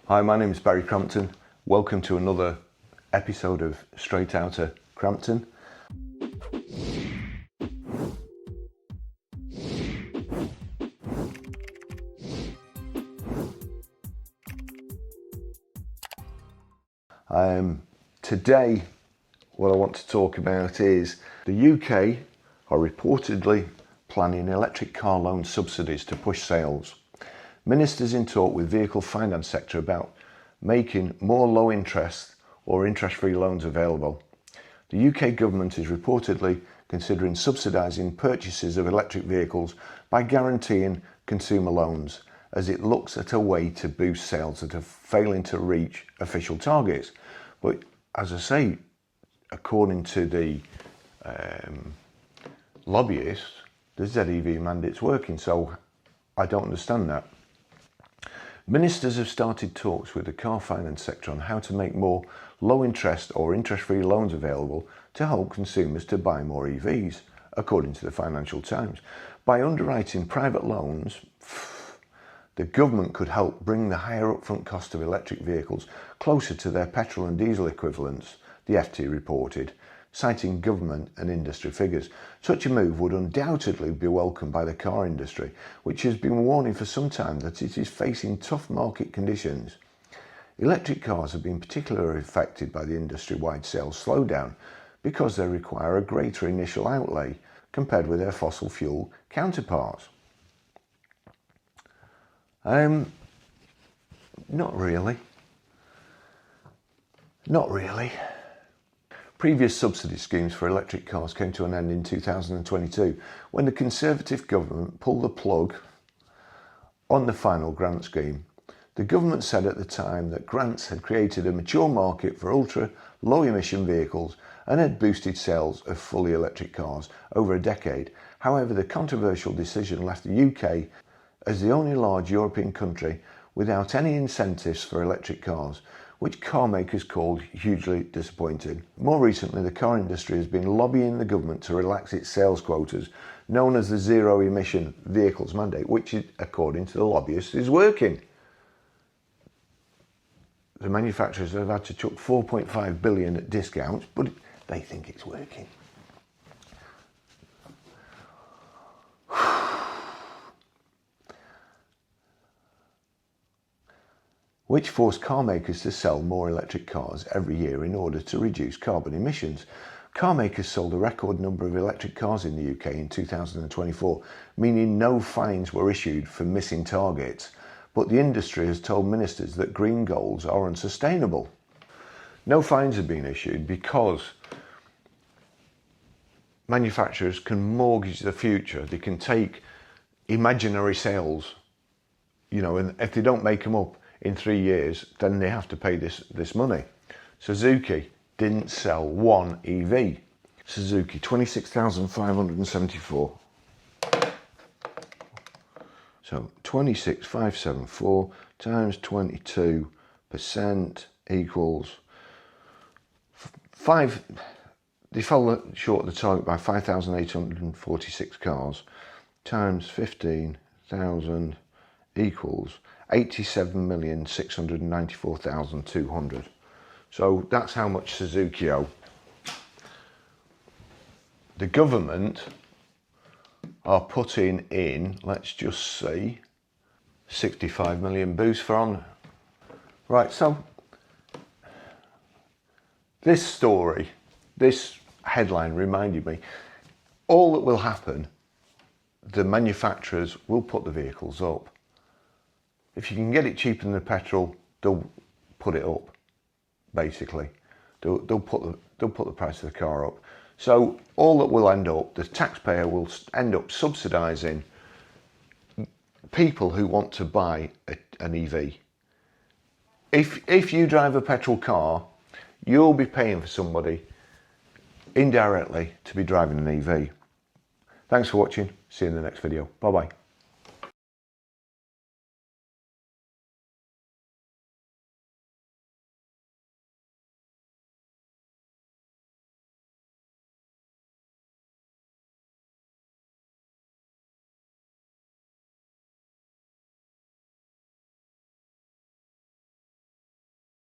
Hi, my name is Barrie Crampton. Welcome to another episode of Straight Outta Crampton. Today, what I want to talk about is the UK are reportedly planning electric car loan subsidies to push sales. Ministers in talk with vehicle finance sector about making more low interest or interest-free loans available. The UK government is reportedly considering subsidising purchases of electric vehicles by guaranteeing consumer loans, as it looks at a way to boost sales that are failing to reach official targets. But as I say, according to the lobbyists, the ZEV mandate's working, so I don't understand that. Ministers have started talks with the car finance sector on how to make more low interest or interest-free loans available to help consumers to buy more EVs, according to the Financial Times. By underwriting private loans, the government could help bring the higher upfront cost of electric vehicles closer to their petrol and diesel equivalents, the FT reported, citing government and industry figures. Such a move would undoubtedly be welcomed by the car industry, which has been warning for some time that it is facing tough market conditions. Electric cars have been particularly affected by the industry-wide sales slowdown because they require a greater initial outlay compared with their fossil fuel counterparts. Not really. Previous subsidy schemes for electric cars came to an end in 2022 when the Conservative government pulled the plug on the final grant scheme. The government said at the time that grants had created a mature market for ultra low emission vehicles and had boosted sales of fully electric cars over a decade. However, the controversial decision left the UK as the only large European country without any incentives for electric cars, which car makers called hugely disappointing. More recently, the car industry has been lobbying the government to relax its sales quotas, known as the zero emission vehicles mandate, which, according to the lobbyists, is working. The manufacturers have had to chuck 4.5 billion at discounts, but they think it's working. Which forced car makers to sell more electric cars every year in order to reduce carbon emissions. Car makers sold a record number of electric cars in the UK in 2024, meaning no fines were issued for missing targets. But the industry has told ministers that green goals are unsustainable. No fines have been issued because manufacturers can mortgage the future. They can take imaginary sales, and if they don't make them up in 3 years, then they have to pay this money. Suzuki didn't sell one EV. Suzuki, 26,574. So 26,574 times 22% equals 5. They fell short of the target by 5,846 cars times 15,000 equals 87,694,200. So that's how much Suzuki owe. The government are putting in, let's just see, 65 million boost for on. Right, so this story, this headline reminded me, all that will happen, the manufacturers will put the vehicles up. If you can get it cheaper than the petrol, they'll put it up, basically. They'll put the price of the car up. So all that will end up, the taxpayer will end up subsidising people who want to buy an EV. If you drive a petrol car, you'll be paying for somebody indirectly to be driving an EV. Thanks for watching. See you in the next video. Bye bye.